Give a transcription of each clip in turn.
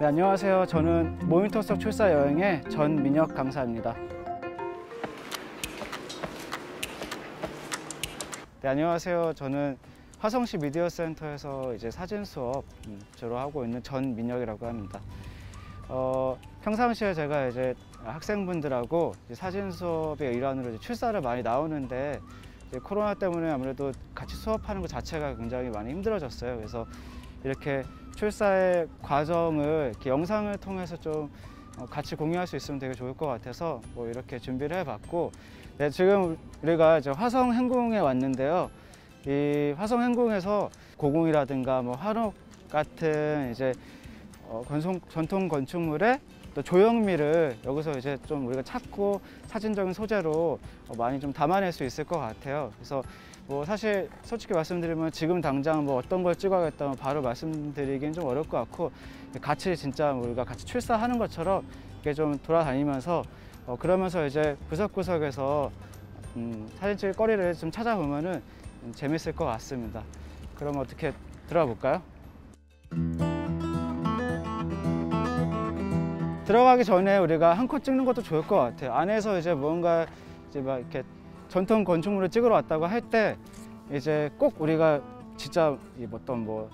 네, 안녕하세요. 저는 모니터 속 출사 여행의 전민혁 강사입니다. 네, 안녕하세요. 저는 화성시 미디어 센터에서 이제 사진 수업 주로 하고 있는 전민혁이라고 합니다. 평상시에 제가 이제 학생분들하고 이제 사진 수업의 일환으로 이제 출사를 많이 나오는데 이제 코로나 때문에 아무래도 같이 수업하는 것 자체가 굉장히 많이 힘들어졌어요. 그래서 이렇게 출사의 과정을 이렇게 영상을 통해서 좀 같이 공유할 수 있으면 되게 좋을 것 같아서 뭐 이렇게 준비를 해봤고, 네, 지금 우리가 이제 화성 행궁에 왔는데요. 이 화성 행궁에서 고궁이라든가 뭐 한옥 같은 이제 전통 건축물의 또 조형미를 여기서 이제 좀 우리가 찾고 사진적인 소재로 많이 좀 담아낼 수 있을 것 같아요. 그래서 뭐 사실 솔직히 말씀드리면 지금 당장 뭐 어떤 걸 찍어야겠다 바로 말씀드리긴 좀 어려울 것 같고, 같이 진짜 우리가 같이 출사하는 것처럼 이렇게 좀 돌아다니면서 그러면서 이제 구석구석에서 사진 찍을 거리를 좀 찾아보면은 재밌을 것 같습니다. 그럼 어떻게 들어가 볼까요? 들어가기 전에 우리가 한 컷 찍는 것도 좋을 것 같아요. 안에서 이제 뭔가 이제 막 이렇게 전통 건축물을 찍으러 왔다고 할 때 이제 꼭 우리가 진짜 어떤 뭐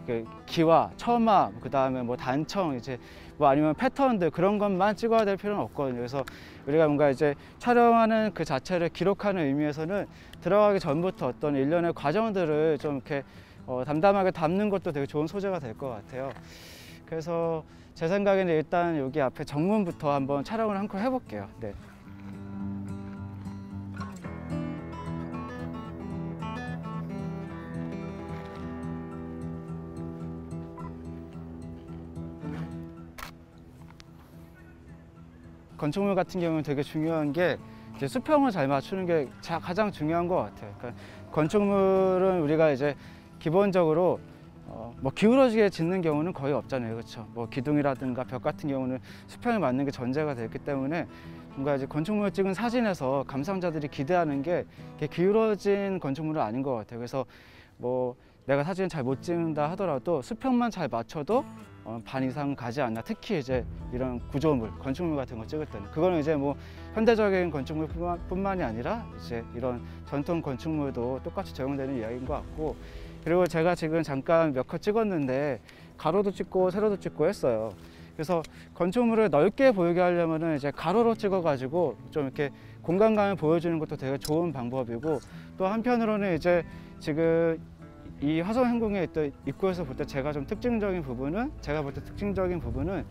이렇게 기와 처마, 그 다음에 뭐 단청, 이제 뭐 아니면 패턴들 그런 것만 찍어야 될 필요는 없거든요. 그래서 우리가 뭔가 이제 촬영하는 그 자체를 기록하는 의미에서는 들어가기 전부터 어떤 일련의 과정들을 좀 이렇게 담담하게 담는 것도 되게 좋은 소재가 될 것 같아요. 그래서 제 생각에는 일단 여기 앞에 정문부터 한번 촬영을 한 컷 해볼게요. 네. 건축물 같은 경우는 되게 중요한 게 이제 수평을 잘 맞추는 게 가장 중요한 것 같아요. 그러니까 건축물은 우리가 이제 기본적으로 뭐 기울어지게 짓는 경우는 거의 없잖아요, 그렇죠? 뭐 기둥이라든가 벽 같은 경우는 수평이 맞는 게 전제가 되기 때문에 뭔가 이제 건축물을 찍은 사진에서 감상자들이 기대하는 게 기울어진 건축물은 아닌 것 같아요. 그래서 뭐 내가 사진을 잘 못 찍는다 하더라도 수평만 잘 맞춰도 반 이상 가지 않나. 특히 이제 이런 구조물, 건축물 같은 거 찍을 때는 그거는 이제 뭐 현대적인 건축물뿐만이 아니라 이제 이런 전통 건축물도 똑같이 적용되는 이야기인 것 같고, 그리고 제가 지금 잠깐 몇 컷 찍었는데 가로도 찍고 세로도 찍고 했어요. 그래서 건축물을 넓게 보이게 하려면은 이제 가로로 찍어가지고 좀 이렇게 공간감을 보여주는 것도 되게 좋은 방법이고, 또 한편으로는 이제 지금 이 화성 행궁에 있던 입구에서 볼 때 제가 볼 때 특징적인 부분은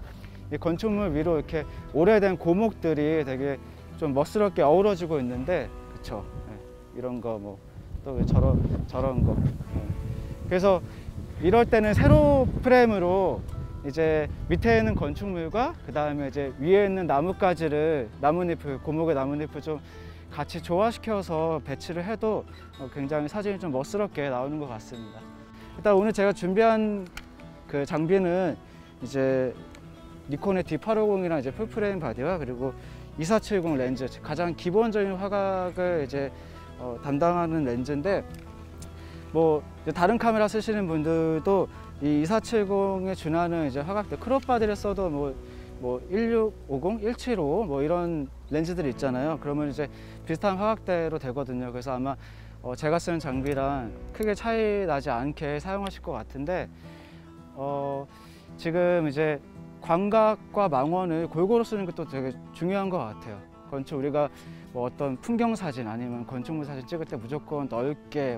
이 건축물 위로 이렇게 오래된 고목들이 되게 좀 멋스럽게 어우러지고 있는데, 그쵸? 네, 이런 거 뭐 또 저런 거. 네. 그래서 이럴 때는 세로 프레임으로 이제 밑에 있는 건축물과 그 다음에 이제 위에 있는 나뭇가지를 고목의 나뭇잎을 좀 같이 조화시켜서 배치를 해도 굉장히 사진이 좀 멋스럽게 나오는 것 같습니다. 일단 오늘 제가 준비한 그 장비는 이제 니콘의 D850이랑 이제 풀프레임 바디와 그리고 2470 렌즈, 가장 기본적인 화각을 이제 담당하는 렌즈인데, 뭐 다른 카메라 쓰시는 분들도 이 2470에 준하는 이제 화각대 크롭 바디를 써도 뭐 1650, 1755 뭐 이런 렌즈들이 있잖아요. 그러면 이제 비슷한 화각대로 되거든요. 그래서 아마 제가 쓰는 장비랑 크게 차이 나지 않게 사용하실 것 같은데, 지금 이제 광각과 망원을 골고루 쓰는 것도 되게 중요한 것 같아요. 우리가 뭐 어떤 풍경 사진 아니면 건축물 사진 찍을 때 무조건 넓게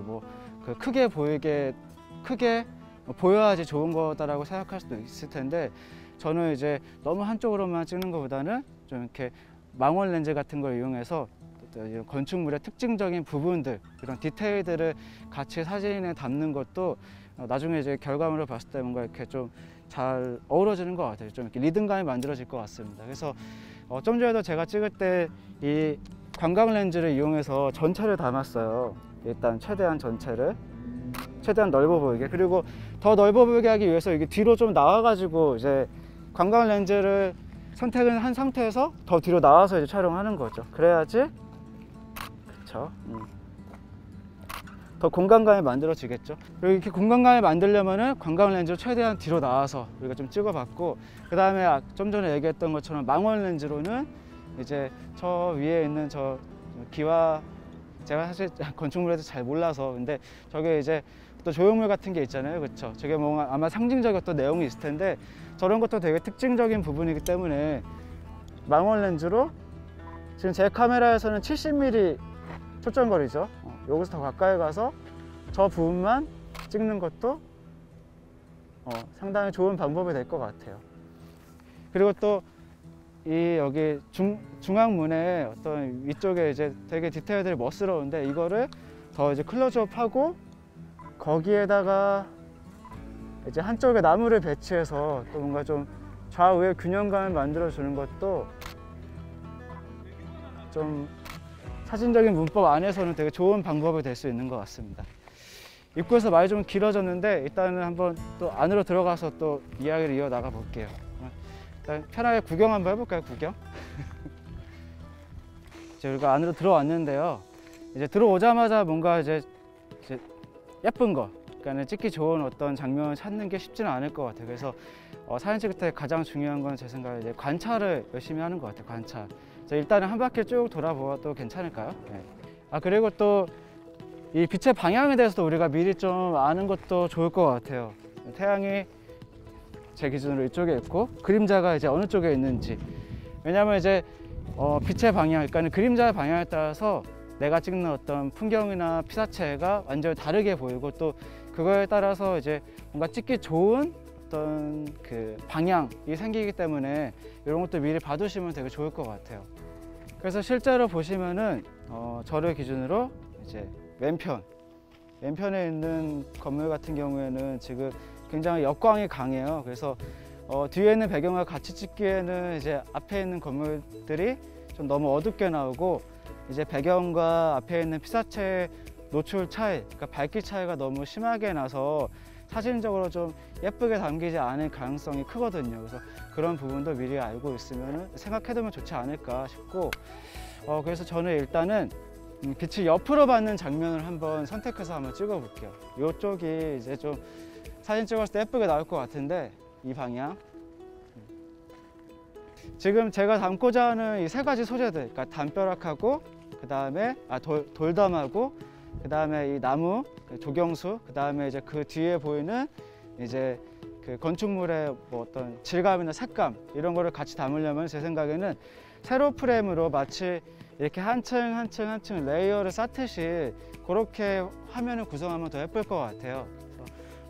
크게 보여야지 좋은 거다라고 생각할 수도 있을 텐데, 저는 이제 너무 한쪽으로만 찍는 것보다는 좀 이렇게 망원 렌즈 같은 걸 이용해서 이런 건축물의 특징적인 부분들, 이런 디테일들을 같이 사진에 담는 것도 나중에 이제 결과물을 봤을 때 뭔가 이렇게 좀 잘 어우러지는 것 같아요. 좀 이렇게 리듬감이 만들어질 것 같습니다. 그래서 좀 전에도 제가 찍을 때 이 광각 렌즈를 이용해서 전체를 담았어요. 일단 최대한 넓어 보이게, 그리고 더 넓어 보이게 하기 위해서 이게 뒤로 좀 나와가지고 이제 광각 렌즈를 선택을 한 상태에서 더 뒤로 나와서 이제 촬영하는 거죠. 그래야지, 그쵸? 더 공간감이 만들어지겠죠. 그리고 이렇게 공간감을 만들려면은 광각 렌즈로 최대한 뒤로 나와서 우리가 좀 찍어봤고, 그 다음에 좀 전에 얘기했던 것처럼 망원 렌즈로는 이제 저 위에 있는 저 기와, 제가 사실 건축물에서 잘 몰라서, 근데 저게 이제 또 조형물 같은 게 있잖아요, 그렇죠? 저게 뭔가 아마 상징적이었던 내용이 있을 텐데, 저런 것도 되게 특징적인 부분이기 때문에 망원 렌즈로, 지금 제 카메라에서는 70mm 초점거리죠. 여기서 더 가까이 가서 저 부분만 찍는 것도 상당히 좋은 방법이 될 것 같아요. 그리고 또 이 여기 중앙문에 어떤 위쪽에 이제 되게 디테일들이 멋스러운데, 이거를 더 이제 클로즈업하고 거기에다가 이제 한쪽에 나무를 배치해서 또 뭔가 좀 좌우의 균형감을 만들어 주는 것도 좀 사진적인 문법 안에서는 되게 좋은 방법이 될 수 있는 것 같습니다. 입구에서 말이 좀 길어졌는데, 일단은 한번 또 안으로 들어가서 또 이야기를 이어 나가 볼게요. 일단 편하게 구경 한번 해볼까요? 구경. 이제 우리가 안으로 들어왔는데요. 이제 들어오자마자 뭔가 이제 예쁜 거, 그러니까 찍기 좋은 어떤 장면을 찾는 게 쉽지는 않을 것 같아요. 그래서 사진 찍을 때 가장 중요한 건 제 생각에 이제 관찰을 열심히 하는 것 같아요. 관찰. 일단은 한 바퀴 쭉 돌아보아도 괜찮을까요? 네. 그리고 또 이 빛의 방향에 대해서도 우리가 미리 좀 아는 것도 좋을 것 같아요. 태양이 제 기준으로 이쪽에 있고 그림자가 이제 어느 쪽에 있는지. 왜냐하면 이제 빛의 방향, 그러니까 그림자의 방향에 따라서 내가 찍는 어떤 풍경이나 피사체가 완전히 다르게 보이고, 또 그거에 따라서 이제 뭔가 찍기 좋은 어떤 그 방향이 생기기 때문에 이런 것도 미리 봐두시면 되게 좋을 것 같아요. 그래서 실제로 보시면은 저를 기준으로 이제 왼편에 있는 건물 같은 경우에는 지금 굉장히 역광이 강해요. 그래서 뒤에 있는 배경과 같이 찍기에는 이제 앞에 있는 건물들이 좀 너무 어둡게 나오고, 이제 배경과 앞에 있는 피사체의 노출 차이, 그러니까 밝기 차이가 너무 심하게 나서 사진적으로 좀 예쁘게 담기지 않을 가능성이 크거든요. 그래서 그런 부분도 미리 알고 있으면 생각해두면 좋지 않을까 싶고, 그래서 저는 일단은 빛이 옆으로 받는 장면을 한번 선택해서 한번 찍어 볼게요. 이쪽이 이제 좀 사진 찍었을 때 예쁘게 나올 것 같은데, 이 방향. 지금 제가 담고자 하는 이 세 가지 소재들, 그러니까 담벼락하고, 그 다음에 돌담하고, 그 다음에 이 나무, 조경수, 그 다음에 이제 그 뒤에 보이는 이제 그 건축물의 뭐 어떤 질감이나 색감, 이런 거를 같이 담으려면 제 생각에는 세로 프레임으로 마치 이렇게 한 층 레이어를 쌓듯이 그렇게 화면을 구성하면 더 예쁠 것 같아요.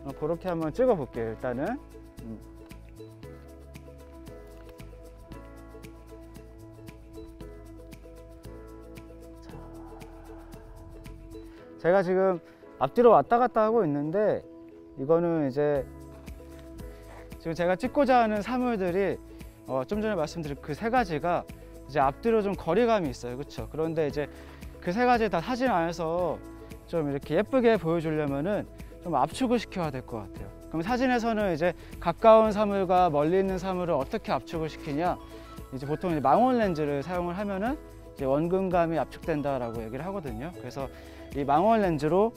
그래서 그렇게 한번 찍어 볼게요. 일단은 제가 지금 앞뒤로 왔다 갔다 하고 있는데, 이거는 이제 지금 제가 찍고자 하는 사물들이 좀 전에 말씀드린 그 세 가지가 이제 앞뒤로 좀 거리감이 있어요, 그렇죠? 그런데 이제 그 세 가지 다 사진 안에서 좀 이렇게 예쁘게 보여주려면은 좀 압축을 시켜야 될 것 같아요. 그럼 사진에서는 이제 가까운 사물과 멀리 있는 사물을 어떻게 압축을 시키냐? 이제 보통 이제 망원 렌즈를 사용을 하면은 이제 원근감이 압축된다라고 얘기를 하거든요. 그래서 이 망원 렌즈로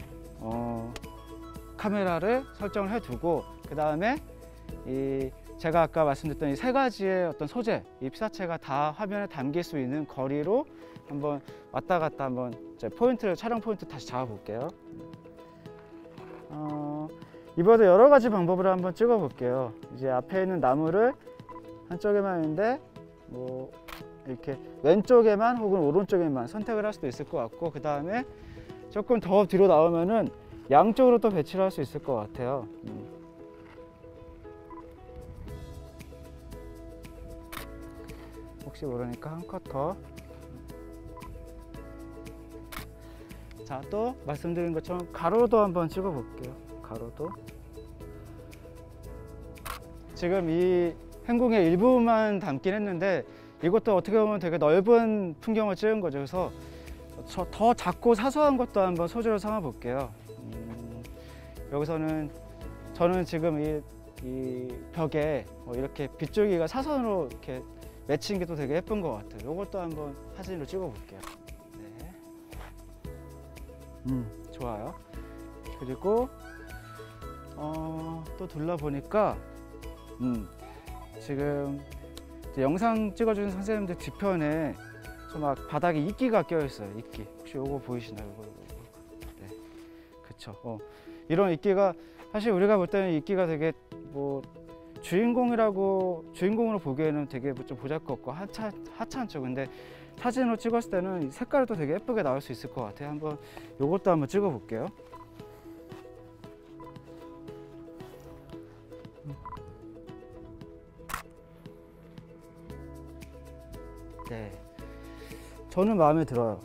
카메라를 설정을 해두고, 그 다음에 이 제가 아까 말씀드렸던 이 세 가지의 어떤 소재, 이 피사체가 다 화면에 담길 수 있는 거리로 한번 왔다 갔다 한번 촬영 포인트 다시 잡아 볼게요. 이번에도 여러 가지 방법으로 한번 찍어 볼게요. 이제 앞에 있는 나무를 한쪽에만 있는데 뭐 이렇게 왼쪽에만 혹은 오른쪽에만 선택을 할 수도 있을 것 같고, 그 다음에 조금 더 뒤로 나오면은 양쪽으로 또 배치를 할 수 있을 것 같아요. 혹시 모르니까 한 컷 더. 자, 또 말씀드린 것처럼 가로도 한번 찍어 볼게요. 가로도. 지금 이 행궁의 일부만 담긴 했는데, 이것도 어떻게 보면 되게 넓은 풍경을 찍은 거죠. 그래서 더 작고 사소한 것도 한번 소재로 삼아 볼게요. 여기서는 저는 지금 이 벽에 이렇게 빗줄기가 사선으로 이렇게 맺힌 게 또 되게 예쁜 것 같아요. 이것도 한번 사진으로 찍어 볼게요. 네. 좋아요. 그리고 또 둘러보니까 지금 이제 영상 찍어주는 선생님들 뒤편에 좀 막 바닥에 이끼가 껴 있어요. 이끼. 혹시 요거 보이시나요? 요거. 네, 그쵸. 이런 이끼가 사실 우리가 볼 때는 이끼가 되게 뭐 주인공으로 보기에는 되게 좀 보잘것없고 하찮죠. 근데 사진으로 찍었을 때는 색깔도 되게 예쁘게 나올 수 있을 것 같아요. 한번 요것도 한번 찍어 볼게요. 네, 저는 마음에 들어요.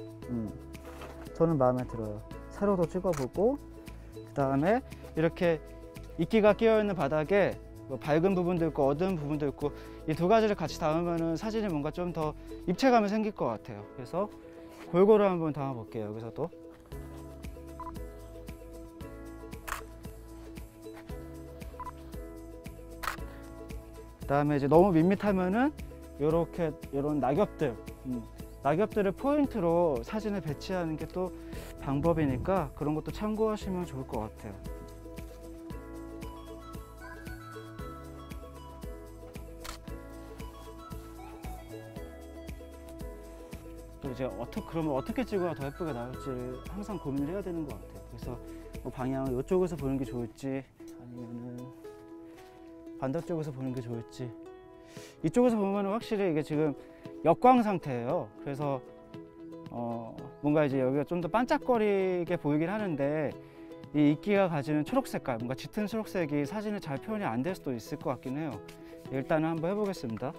저는 마음에 들어요. 세로도 찍어보고, 그 다음에 이렇게 이끼가 끼어있는 바닥에 뭐 밝은 부분도 있고 어두운 부분도 있고 이 두 가지를 같이 담으면은 사진이 뭔가 좀 더 입체감이 생길 것 같아요. 그래서 골고루 한번 담아 볼게요. 여기서도. 그 다음에 이제 너무 밋밋하면은 이런 낙엽들을 포인트로 사진에 배치하는 게 또 방법이니까 그런 것도 참고하시면 좋을 것 같아요. 또 이제 그러면 어떻게 찍어야 더 예쁘게 나올지를 항상 고민을 해야 되는 것 같아요. 그래서 뭐 방향을 이쪽에서 보는 게 좋을지 아니면은 반대쪽에서 보는 게 좋을지. 이쪽에서 보면 확실히 이게 지금 역광 상태예요. 그래서 뭔가 이제 여기가 좀 더 반짝거리게 보이긴 하는데 이 이끼가 가지는 초록 색깔, 뭔가 짙은 초록색이 사진에 잘 표현이 안 될 수도 있을 것 같긴 해요. 일단은 한번 해보겠습니다.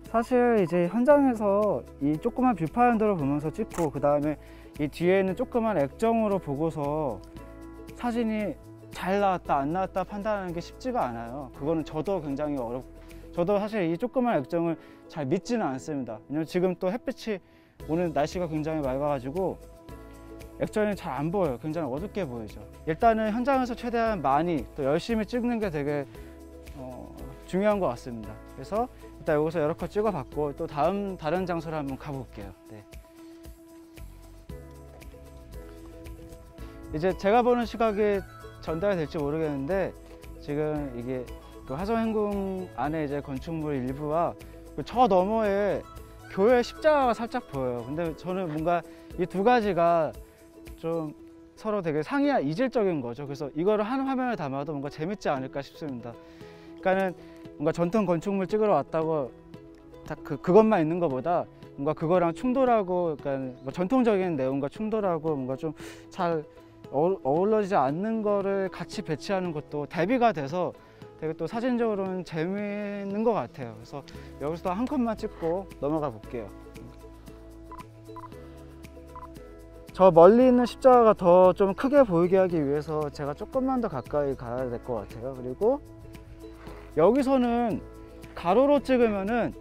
사실 이제 현장에서 이 조그만 뷰파인더를 보면서 찍고 그 다음에 이 뒤에 있는 조그만 액정으로 보고서 사진이 잘 나왔다 안 나왔다 판단하는 게 쉽지가 않아요. 그거는 저도 굉장히 저도 사실 이 조그만 액정을 잘 믿지는 않습니다. 왜냐면 지금 또 햇빛이 오늘 날씨가 굉장히 맑아가지고 액정이 잘 안 보여요. 굉장히 어둡게 보이죠. 일단은 현장에서 최대한 많이 또 열심히 찍는 게 되게 중요한 것 같습니다. 그래서 일단 여기서 여러 컷 찍어봤고 또 다른 장소를 한번 가볼게요. 네. 이제 제가 보는 시각이 전달이 될지 모르겠는데 지금 이게 그 화성행궁 안에 이제 건축물 일부와 저 너머에 교회 십자가가 살짝 보여요. 근데 저는 뭔가 이 두 가지가 좀 서로 되게 이질적인 거죠. 그래서 이거를 한 화면에 담아도 뭔가 재밌지 않을까 싶습니다. 그러니까는 뭔가 전통 건축물 찍으러 왔다고 딱 그것만 있는 것보다 뭔가 그거랑 충돌하고, 그러니까 뭐 전통적인 내용과 충돌하고 뭔가 좀 잘 어우러지지 않는 거를 같이 배치하는 것도 대비가 돼서 되게 또 사진적으로는 재미있는 것 같아요. 그래서 여기서 한 컷만 찍고 넘어가 볼게요. 저 멀리 있는 십자가가 더 좀 크게 보이게 하기 위해서 제가 조금만 더 가까이 가야 될 것 같아요. 그리고 여기서는 가로로 찍으면은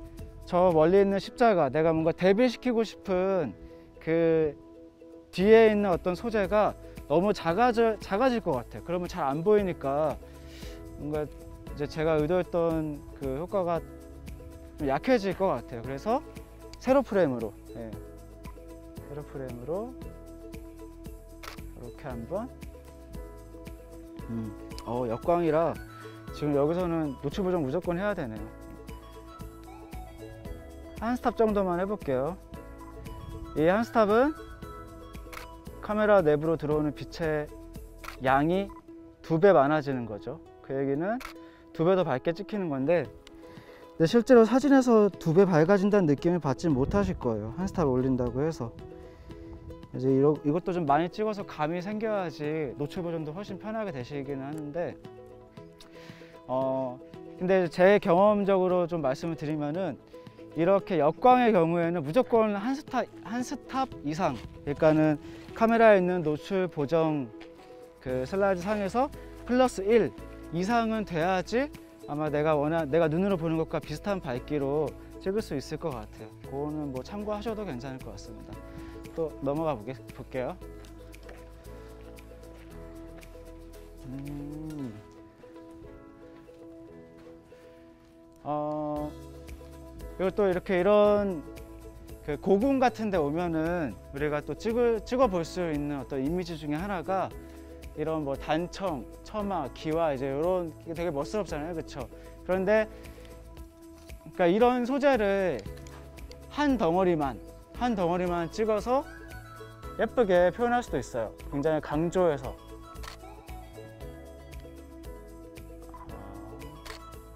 저 멀리 있는 십자가, 내가 뭔가 대비시키고 싶은 그 뒤에 있는 어떤 소재가 너무 작아질 것 같아요. 그러면 잘 안 보이니까 뭔가 이제 제가 의도했던 그 효과가 좀 약해질 것 같아요. 그래서 세로 프레임으로, 네. 세로 프레임으로 이렇게 한번. 역광이라 지금 여기서는 노출 보정 무조건 해야 되네요. 한 스탑 정도만 해볼게요. 이 한 스탑은 카메라 내부로 들어오는 빛의 양이 2배 많아지는 거죠. 그 얘기는 2배 더 밝게 찍히는 건데, 근데 실제로 사진에서 2배 밝아진다는 느낌을 받지 못하실 거예요. 한 스탑 올린다고 해서. 이제 이것도 좀 많이 찍어서 감이 생겨야지 노출 보정도 훨씬 편하게 되시기는 하는데, 근데 제 경험적으로 좀 말씀을 드리면은 이렇게 역광의 경우에는 무조건 한 스탑 이상, 그러니까는 카메라에 있는 노출 보정 그 슬라이드 상에서 플러스 1 이상은 돼야지 아마 내가 눈으로 보는 것과 비슷한 밝기로 찍을 수 있을 것 같아요. 그거는 뭐 참고하셔도 괜찮을 것 같습니다. 또 넘어가 볼게요. 그리고 또 이렇게 이런 그 고궁 같은 데 오면은 우리가 또 찍어 볼 수 있는 어떤 이미지 중에 하나가 이런 뭐 단청, 처마, 기와 이제 이런 게 되게 멋스럽잖아요, 그렇죠? 그런데 그러니까 이런 소재를 한 덩어리만 찍어서 예쁘게 표현할 수도 있어요. 굉장히 강조해서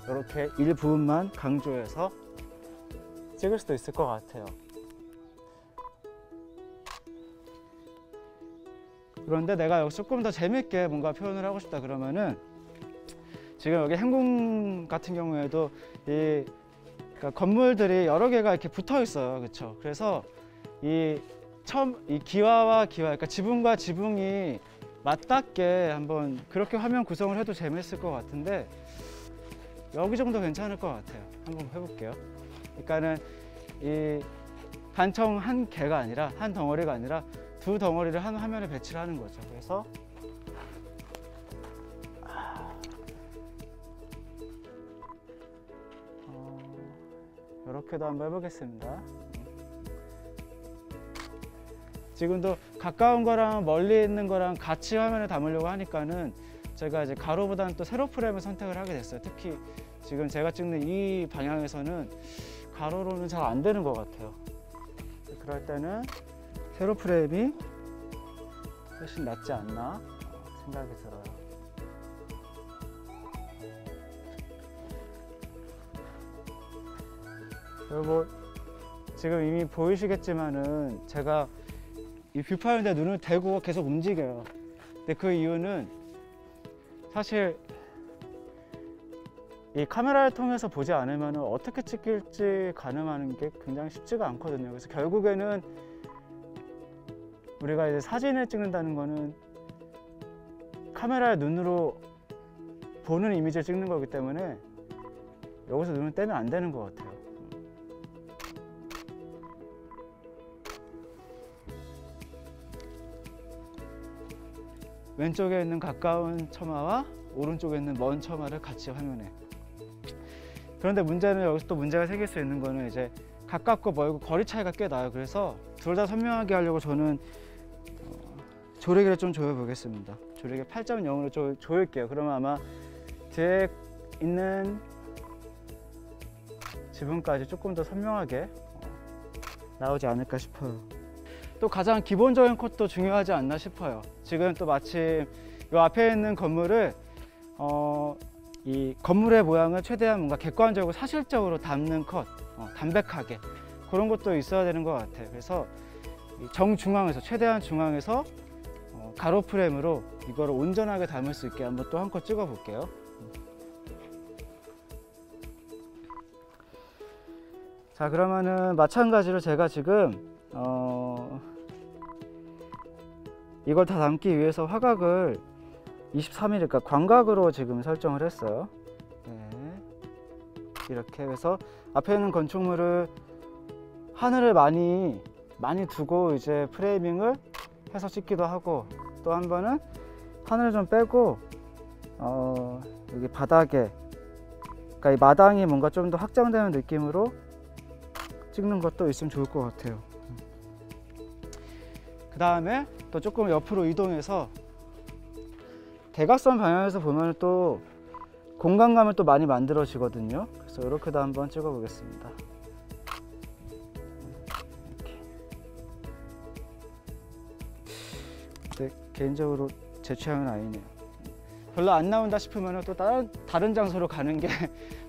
이렇게 일부분만 강조해서 찍을 수도 있을 것 같아요. 그런데 내가 여기서 조금 더 재밌게 뭔가 표현을 하고 싶다 그러면은 지금 여기 행궁 같은 경우에도 그러니까 건물들이 여러 개가 이렇게 붙어 있어요, 그렇죠? 그래서 이 기와와 기와, 그러니까 지붕과 지붕이 맞닿게 한번 그렇게 화면 구성을 해도 재밌을 것 같은데 여기 정도 괜찮을 것 같아요. 한번 해볼게요. 그러니까는 이 단청 한 개가 아니라 한 덩어리가 아니라 두 덩어리를 한 화면에 배치를 하는 거죠. 그래서 이렇게도 한번 해보겠습니다. 지금도 가까운 거랑 멀리 있는 거랑 같이 화면에 담으려고 하니까는 제가 이제 가로보다는 또 세로 프레임을 선택을 하게 됐어요. 특히 지금 제가 찍는 이 방향에서는 가로로는 잘 안 되는 것 같아요. 그럴 때는 세로 프레임이 훨씬 낫지 않나 생각이 들어요. 그리고 지금 이미 보이시겠지만은 제가 이 뷰파인더에 눈을 대고 계속 움직여요. 근데 그 이유는 사실 이 카메라를 통해서 보지 않으면 어떻게 찍힐지 가늠하는 게 굉장히 쉽지가 않거든요. 그래서 결국에는 우리가 이제 사진을 찍는다는 거는 카메라의 눈으로 보는 이미지를 찍는 거기 때문에 여기서 눈을 떼면 안 되는 것 같아요. 왼쪽에 있는 가까운 처마와 오른쪽에 있는 먼 처마를 같이 화면에. 그런데 문제는 여기서 또 문제가 생길 수 있는 거는 이제 가깝고 멀고 거리 차이가 꽤 나요. 그래서 둘 다 선명하게 하려고 저는 조리개를 좀 조여 보겠습니다. 조리개 8.0으로 조일게요. 그러면 아마 뒤에 있는 지붕까지 조금 더 선명하게 나오지 않을까 싶어요. 또 가장 기본적인 컷도 중요하지 않나 싶어요. 지금 또 마침 이 앞에 있는 건물을 이 건물의 모양을 최대한 뭔가 객관적으로 사실적으로 담는 컷, 담백하게 그런 것도 있어야 되는 것 같아요. 그래서 정중앙에서 최대한 중앙에서 가로 프레임으로 이거를 온전하게 담을 수 있게 한번 또 한 컷 찍어 볼게요. 자, 그러면은 마찬가지로 제가 지금 이걸 다 담기 위해서 화각을 23mm, 그러니까 광각으로 지금 설정을 했어요. 네. 이렇게 해서 앞에 있는 건축물을 하늘을 많이 두고 이제 프레이밍을 해서 찍기도 하고, 또 한 번은 하늘을 좀 빼고 여기 바닥에, 그러니까 이 마당이 뭔가 좀 더 확장되는 느낌으로 찍는 것도 있으면 좋을 것 같아요. 그 다음에 또 조금 옆으로 이동해서 대각선 방향에서 보면 또 공간감을 또 많이 만들어지거든요. 그래서 이렇게도 한번 찍어 보겠습니다. 근데 개인적으로 제 취향은 아니네요. 별로 안 나온다 싶으면 또 다른 장소로 가는 게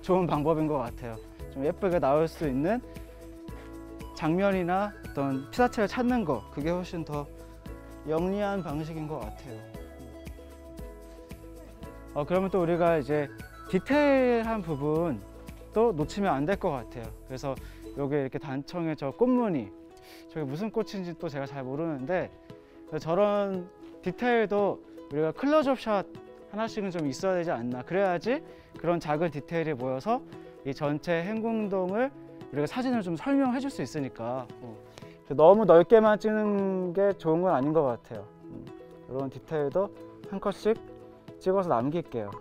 좋은 방법인 것 같아요. 좀 예쁘게 나올 수 있는 장면이나 어떤 피사체를 찾는 거, 그게 훨씬 더 영리한 방식인 것 같아요. 그러면 또 우리가 이제 디테일한 부분 또 놓치면 안 될 것 같아요. 그래서 여기 이렇게 단청에 저 꽃무늬, 저게 무슨 꽃인지 또 제가 잘 모르는데 저런 디테일도 우리가 클로즈업 샷 하나씩은 좀 있어야 되지 않나. 그래야지 그런 작은 디테일이 모여서 이 전체 행궁동을 우리가 사진을 좀 설명해 줄 수 있으니까 너무 넓게만 찍는 게 좋은 건 아닌 것 같아요. 이런 디테일도 한 컷씩 찍어서 남길게요.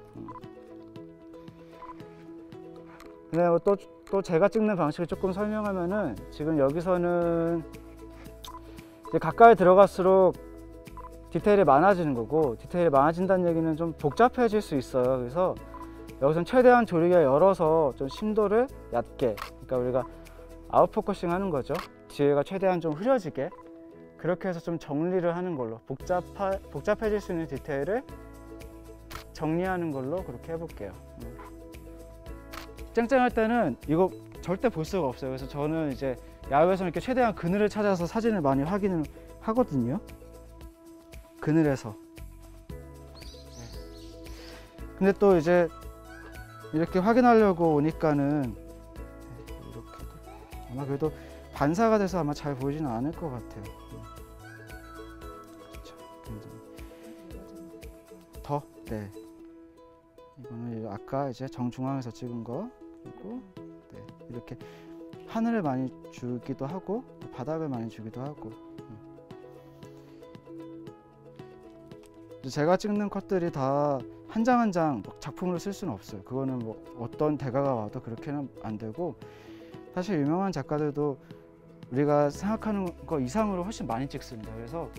근데 또 제가 찍는 방식을 조금 설명하면은, 지금 여기서는 이제 가까이 들어갈수록 디테일이 많아지는 거고, 디테일이 많아진다는 얘기는 좀 복잡해질 수 있어요. 그래서 여기서는 최대한 조리개 열어서 좀 심도를 얕게, 그러니까 우리가 아웃포커싱 하는 거죠. 뒤에가 최대한 좀 흐려지게, 그렇게 해서 좀 정리를 하는 걸로, 복잡해질 수 있는 디테일을 정리하는 걸로 그렇게 해볼게요. 쨍쨍할 때는 이거 절대 볼 수가 없어요. 그래서 저는 이제 야외에서 이렇게 최대한 그늘을 찾아서 사진을 많이 확인을 하거든요. 그늘에서. 근데 또 이제 이렇게 확인하려고 오니까는 이렇게 아마 그래도 반사가 돼서 아마 잘 보이지는 않을 것 같아요. 그렇죠. 더, 네. 이거는 아까 이제 정중앙에서 찍은 거, 그리고 네, 이렇게 하늘을 많이 주기도 하고 바닥을 많이 주기도 하고. 제가 찍는 컷들이 다 한 장 한 장 작품으로 쓸 수는 없어요. 그거는 뭐 어떤 대가가 와도 그렇게는 안 되고, 사실 유명한 작가들도 우리가 생각하는 거 이상으로 훨씬 많이 찍습니다. 그래서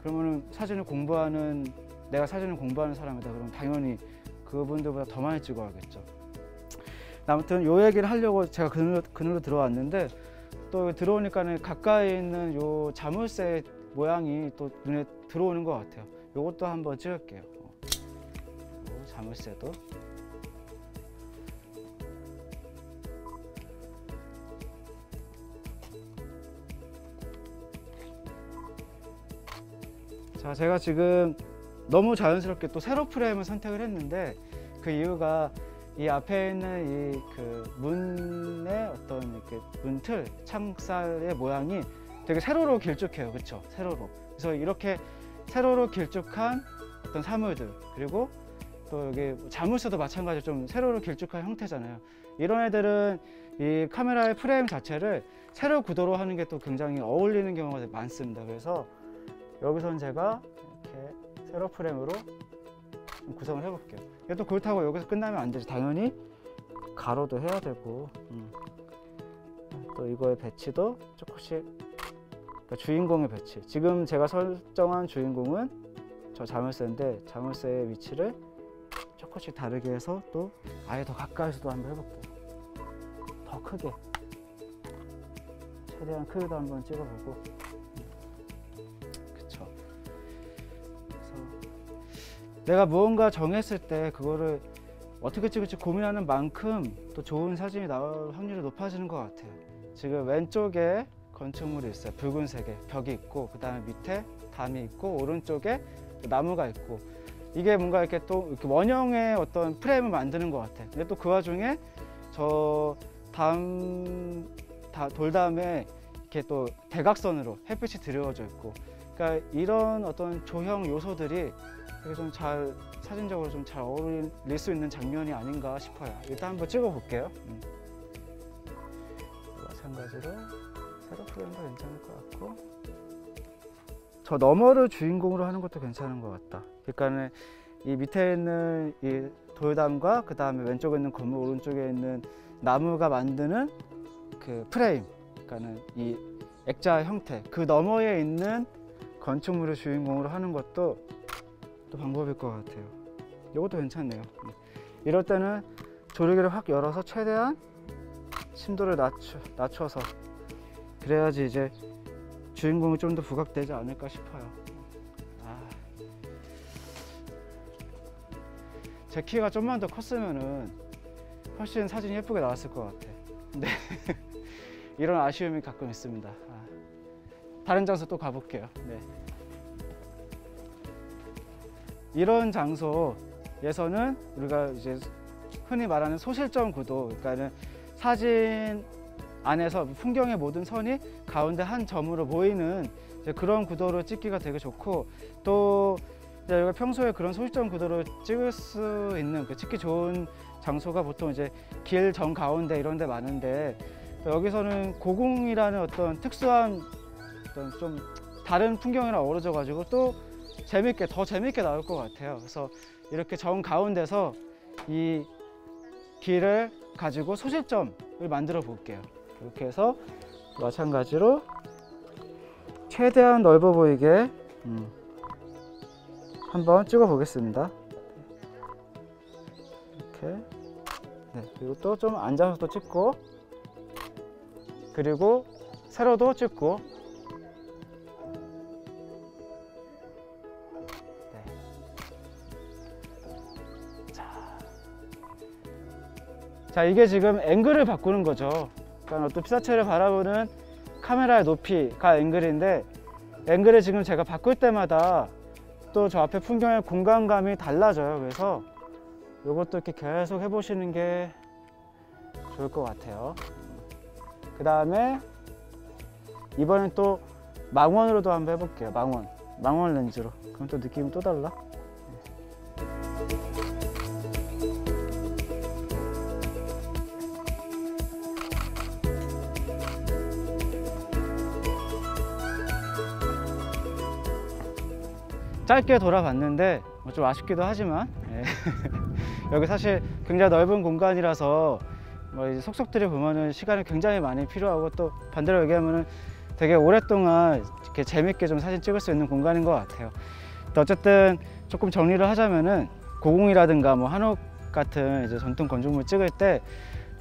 그러면은 내가 사진을 공부하는 사람이다 그러면 당연히 그분들보다 더 많이 찍어야겠죠. 아무튼 요 얘기를 하려고 제가 그늘로 들어왔는데, 또 들어오니까는 가까이 있는 요 자물쇠 모양이 또 눈에 들어오는 것 같아요. 요것도 한번 찍을게요. 요 자물쇠도. 자, 제가 지금 너무 자연스럽게 또 세로 프레임을 선택을 했는데, 그 이유가 이 앞에 있는 이 그 문의 어떤 이렇게 문틀, 창살의 모양이 되게 세로로 길쭉해요. 그렇죠? 세로로. 그래서 이렇게 세로로 길쭉한 어떤 사물들, 그리고 또 여기 자물쇠도 마찬가지로 좀 세로로 길쭉한 형태잖아요. 이런 애들은 이 카메라의 프레임 자체를 세로 구도로 하는 게 또 굉장히 어울리는 경우가 많습니다. 그래서 여기서는 제가 이렇게 세로 프레임으로 좀 구성을 해볼게요. 또 그렇다고 여기서 끝나면 안 되죠. 당연히 가로도 해야 되고, 또 이거의 배치도 조금씩, 그러니까 주인공의 배치. 지금 제가 설정한 주인공은 저 자물쇠인데, 자물쇠의 위치를 조금씩 다르게 해서 또 아예 더 가까이서도 한번 해볼게요. 더 크게, 최대한 크기도 한번 찍어보고. 그쵸. 그래서 내가 무언가 정했을 때 그거를 어떻게 찍을지 고민하는 만큼 또 좋은 사진이 나올 확률이 높아지는 것 같아요. 지금 왼쪽에 건축물이 있어요. 붉은색의 벽이 있고, 그 다음에 밑에 담이 있고, 오른쪽에 나무가 있고, 이게 뭔가 이렇게 또 이렇게 원형의 어떤 프레임을 만드는 것 같아요. 근데 또 그 와중에 저 돌담에 이렇게 또 대각선으로 햇빛이 들여져 있고, 그러니까 이런 어떤 조형 요소들이 되게 좀 사진적으로 좀 잘 어울릴 수 있는 장면이 아닌가 싶어요. 일단 한번 찍어 볼게요. 마찬가지로 세로 프레임도 괜찮을 것 같고, 저 너머를 주인공으로 하는 것도 괜찮은 것 같다. 그러니까는 이 밑에 있는 이 돌담과 그 다음에 왼쪽에 있는 건물, 오른쪽에 있는 나무가 만드는 그 프레임, 그러니까는 이 액자 형태, 그 너머에 있는 건축물을 주인공으로 하는 것도 또 방법일 것 같아요. 이것도 괜찮네요. 이럴 때는 조리개를 확 열어서 최대한 심도를 낮춰서, 그래야지 이제 주인공이 좀 더 부각되지 않을까 싶어요. 제 키가 좀만 더 컸으면은 훨씬 사진이 예쁘게 나왔을 것 같아. 근데 이런 아쉬움이 가끔 있습니다. 다른 장소 또 가볼게요. 네. 이런 장소에서는 우리가 이제 흔히 말하는 소실점 구도, 그러니까는 사진 안에서 풍경의 모든 선이 가운데 한 점으로 모이는 이제 그런 구도로 찍기가 되게 좋고, 또 이제 여기가 평소에 그런 소실점 구도로 찍을 수 있는 찍기 좋은 장소가 보통 이제 길 정 가운데 이런 데 많은데, 여기서는 고궁이라는 어떤 특수한 어떤 좀 다른 풍경이랑 어우러져 가지고 또 더 재밌게 나올 것 같아요. 그래서 이렇게 정 가운데서 이 길을 가지고 소실점을 만들어 볼게요. 이렇게 해서 마찬가지로 최대한 넓어 보이게 한번 찍어 보겠습니다. 이렇게. 네, 그리고 또 좀 앉아서 또 찍고, 그리고 세로도 찍고. 네. 자, 이게 지금 앵글을 바꾸는 거죠. 그러니까 어떤 피사체를 바라보는 카메라의 높이가 앵글인데, 앵글을 지금 제가 바꿀 때마다 또 저 앞에 풍경의 공간감이 달라져요. 그래서 이것도 이렇게 계속 해보시는 게 좋을 것 같아요. 그 다음에 이번엔 또 망원으로도 한번 해볼게요. 망원 렌즈로. 그럼 또 느낌이 또 달라. 짧게 돌아봤는데 좀 아쉽기도 하지만 여기 사실 굉장히 넓은 공간이라서 이제 속속들이 보면은 시간이 굉장히 많이 필요하고, 또 반대로 얘기하면은 되게 오랫동안 이렇게 재밌게 좀 사진 찍을 수 있는 공간인 것 같아요. 또 어쨌든 조금 정리를 하자면은 고궁이라든가 뭐 한옥 같은 이제 전통 건축물 찍을 때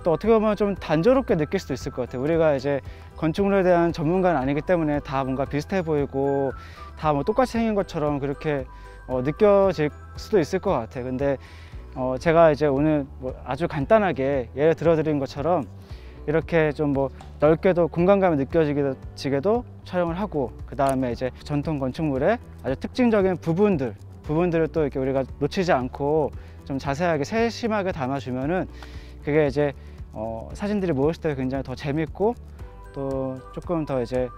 또 어떻게 보면 좀 단조롭게 느낄 수도 있을 것 같아요. 우리가 이제 건축물에 대한 전문가는 아니기 때문에 다 뭔가 비슷해 보이고 다 뭐 똑같이 생긴 것처럼 그렇게 느껴질 수도 있을 것 같아요. 근데 제가 이제 오늘 뭐 아주 간단하게 예를 들어 드린 것처럼 이렇게 좀 뭐 넓게도 공간감이 느껴지게도 촬영을 하고, 그 다음에 이제 전통 건축물의 아주 특징적인 부분들을 또 이렇게 우리가 놓치지 않고 좀 자세하게 세심하게 담아주면은 그게 이제 사진들이 모였을 때 굉장히 더 재밌고, 또 조금 더 이제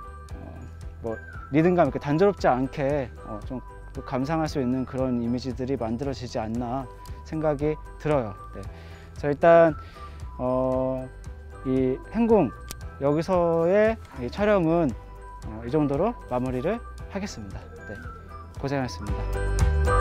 뭐 리듬감 있게 단조롭지 않게 좀 감상할 수 있는 그런 이미지들이 만들어지지 않나 생각이 들어요. 네. 그래서 일단 이 행궁 여기서의 이 촬영은 이 정도로 마무리를 하겠습니다. 네. 고생하셨습니다.